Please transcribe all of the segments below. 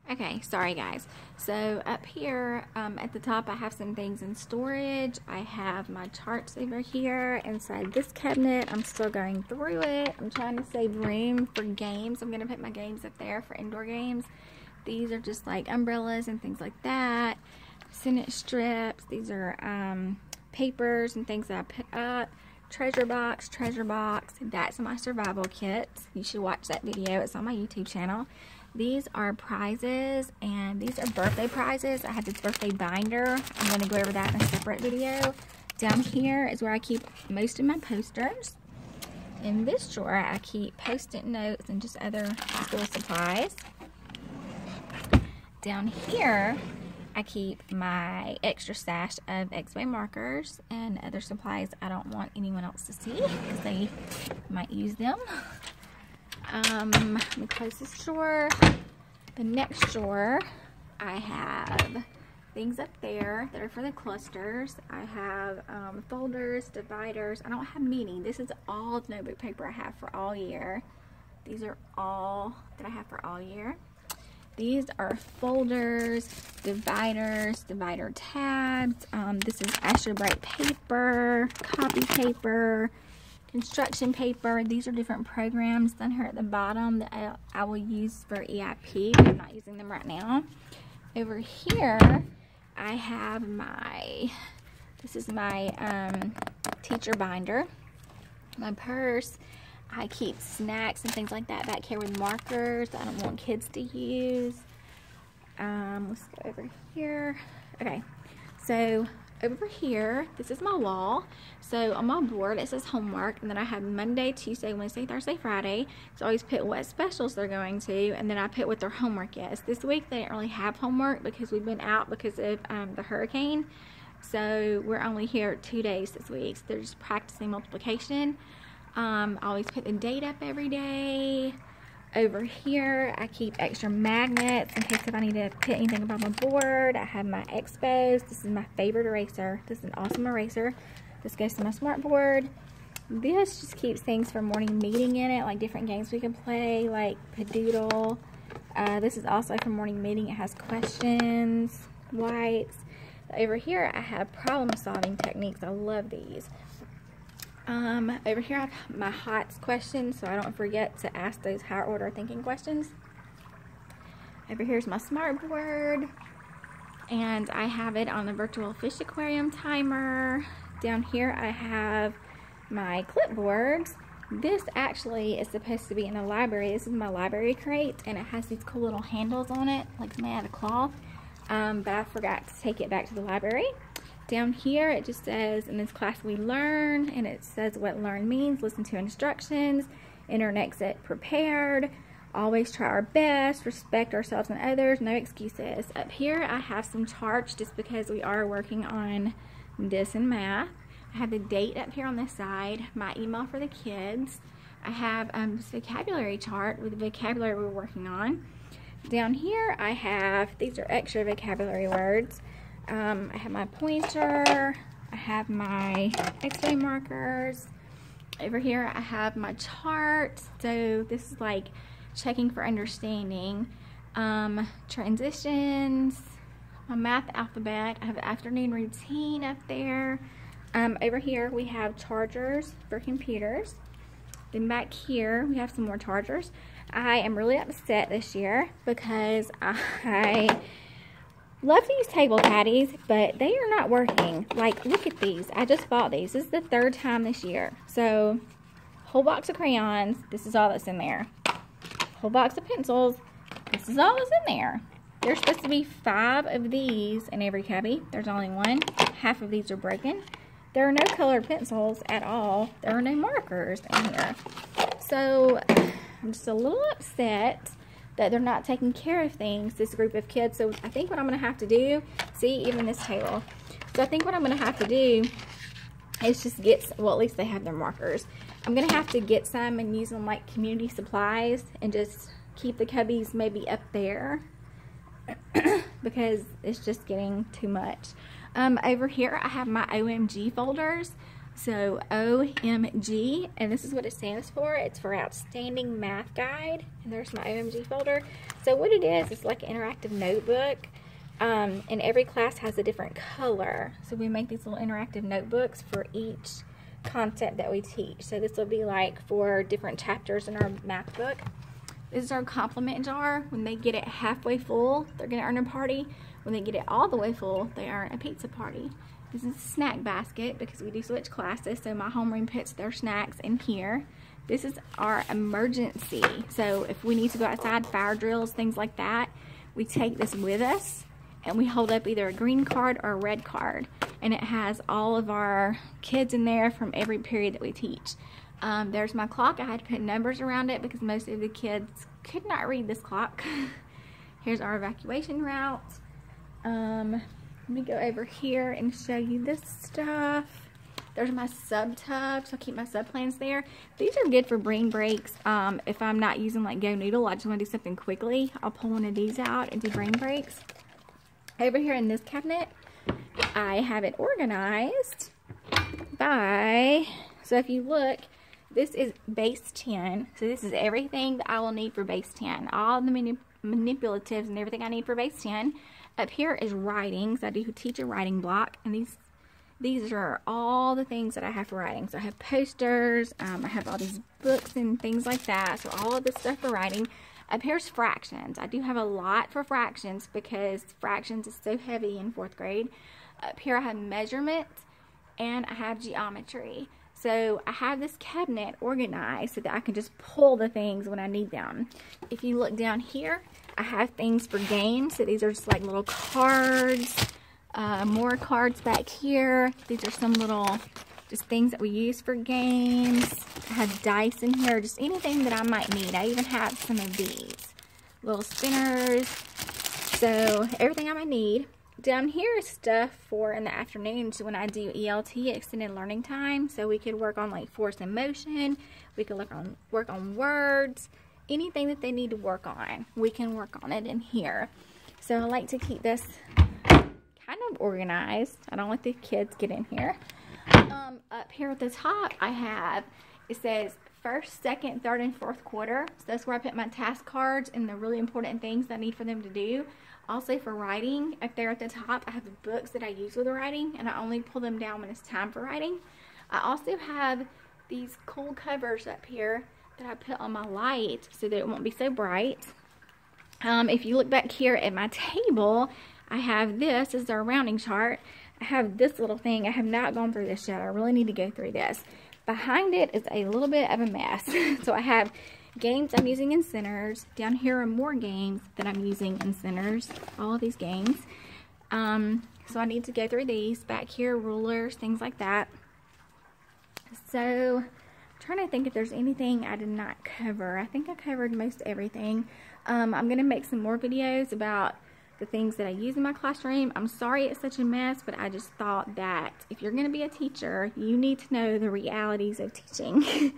Okay, sorry guys. So up here at the top I have some things in storage. I have my charts over here inside this cabinet. I'm still going through it. I'm trying to save room for games. I'm going to put my games up there for indoor games. These are just like umbrellas and things like that. Sentence strips. These are papers and things that I put up. Treasure box. That's my survival kit. You should watch that video. It's on my YouTube channel. These are prizes, and these are birthday prizes. I have this birthday binder. I'm going to go over that in a separate video. Down here is where I keep most of my posters. In this drawer, I keep post-it notes and just other school supplies. Down here, I keep my extra stash of X-ray markers and other supplies I don't want anyone else to see because they might use them. Let me close this drawer. The next drawer, I have things up there that are for the clusters. I have folders, dividers. I don't have many. This is all the notebook paper I have for all year. These are all that I have for all year. These are folders, dividers, divider tabs. This is Asher Bright paper, copy paper, construction paper. These are different programs down here at the bottom that I will use for EIP, but I'm not using them right now. Over here, I have this is my teacher binder. My purse, I keep snacks and things like that back here with markers that I don't want kids to use. Let's go over here. Okay, so over here, this is my wall. So on my board it says homework, and then I have Monday, Tuesday, Wednesday, Thursday, Friday. So I always put what specials they're going to, and then I put what their homework is. This week they didn't really have homework because we've been out because of the hurricane. So we're only here 2 days this week. So they're just practicing multiplication. I always put the date up every day. Over here, I keep extra magnets in case if I need to put anything up on my board. I have my Expos. This is my favorite eraser. This is an awesome eraser. This goes to my smart board. This just keeps things for morning meeting in it, like different games we can play, like Padoodle. This is also for morning meeting. It has questions, whites. Over here, I have problem solving techniques. I love these. Over here I have my HOTS questions, so I don't forget to ask those higher order thinking questions. Over here's my smart board, and I have it on the virtual fish aquarium timer. Down here I have my clipboards. This actually is supposed to be in the library. This is my library crate, and it has these cool little handles on it, like made out of cloth, but I forgot to take it back to the library. Down here it just says, in this class we learn, and it says what learn means. Listen to instructions, enter and exit prepared, always try our best, respect ourselves and others, no excuses. Up here I have some charts just because we are working on this in math. I have the date up here on this side, my email for the kids. I have this vocabulary chart with the vocabulary we're working on. Down here I have, these are extra vocabulary words. I have my pointer, I have my X-ray markers. Over here I have my chart, so this is like checking for understanding. Transitions, my math alphabet, I have an afternoon routine up there. Over here we have chargers for computers. Then back here we have some more chargers. I am really upset this year because I love to use table caddies, but they are not working. Like, look at these. I just bought these. This is the 3rd time this year. So, whole box of crayons. This is all that's in there. Whole box of pencils. This is all that's in there. There's supposed to be 5 of these in every cubby. There's only 1. Half of these are broken. There are no colored pencils at all. There are no markers in here. So, I'm just a little upset that they're not taking care of things, this group of kids. So I think what I'm going to have to do, see, even this table. So I think what I'm going to have to do is just get, well, at least they have their markers. I'm going to have to get some and use them like community supplies and just keep the cubbies maybe up there because it's just getting too much. Over here I have my OMG folders. So OMG, and this is what it stands for. It's for Outstanding Math Guide, and there's my OMG folder. So what it is, it's like an interactive notebook, and every class has a different color. So we make these little interactive notebooks for each concept that we teach. So this will be like for different chapters in our math book. This is our compliment jar. When they get it halfway full, they're going to earn a party. When they get it all the way full, they earn a pizza party. This is a snack basket because we do switch classes, so my homeroom puts their snacks in here. This is our emergency. So if we need to go outside, fire drills, things like that, we take this with us and we hold up either a green card or a red card. And it has all of our kids in there from every period that we teach. There's my clock. I had to put numbers around it because most of the kids could not read this clock. Here's our evacuation route. Let me go over here and show you this stuff. There's my sub tub, so I keep my sub plans there. These are good for brain breaks. If I'm not using like Go Noodle, I just want to do something quickly, I'll pull one of these out and do brain breaks. Over here in this cabinet, I have it organized by, so if you look, this is base 10. So this is everything that I will need for base 10. All the manipulatives and everything I need for base 10. Up here is writing, so I do teach a writing block, and these are all the things that I have for writing. So I have posters, I have all these books and things like that, so all of this stuff for writing. Up here's fractions. I do have a lot for fractions because fractions is so heavy in 4th grade. Up here I have measurement and I have geometry. So I have this cabinet organized so that I can just pull the things when I need them. If you look down here, I have things for games. So these are just like little cards, more cards back here. These are some little just things that we use for games. I have dice in here, just anything that I might need. I even have some of these little spinners. So everything I might need. Down here is stuff for in the afternoons when I do ELT, extended learning time. So we could work on like force and motion. We could work on words. Anything that they need to work on, we can work on it in here. So I like to keep this kind of organized. I don't let the kids get in here. Up here at the top, I have, it says 1st, 2nd, 3rd, and 4th quarter. So that's where I put my task cards and the really important things that I need for them to do. Also for writing, up there at the top, I have the books that I use with writing, and I only pull them down when it's time for writing. I also have these cool covers up here that I put on my light so that it won't be so bright. If you look back here at my table, I have this is our rounding chart. I have this little thing. I have not gone through this yet. I really need to go through this. Behind it is a little bit of a mess. So I have games I'm using in centers. Down here are more games that I'm using in centers. All of these games. So I need to go through these. Back here, rulers, things like that. So I'm trying to think if there's anything I did not cover. I think I covered most everything. I'm going to make some more videos about the things that I use in my classroom. I'm sorry it's such a mess, but I just thought that if you're going to be a teacher, you need to know the realities of teaching.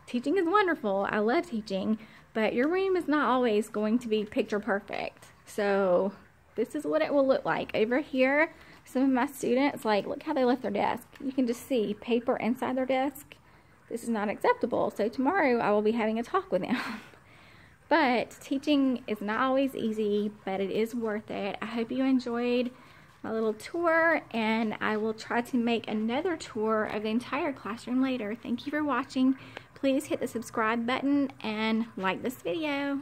Teaching is wonderful. I love teaching, but your room is not always going to be picture perfect. So this is what it will look like. Over here, some of my students, like, look how they left their desk. You can just see paper inside their desk. This is not acceptable. So tomorrow I will be having a talk with them. But teaching is not always easy, but it is worth it. I hope you enjoyed my little tour, and I will try to make another tour of the entire classroom later. Thank you for watching. Please hit the subscribe button and like this video.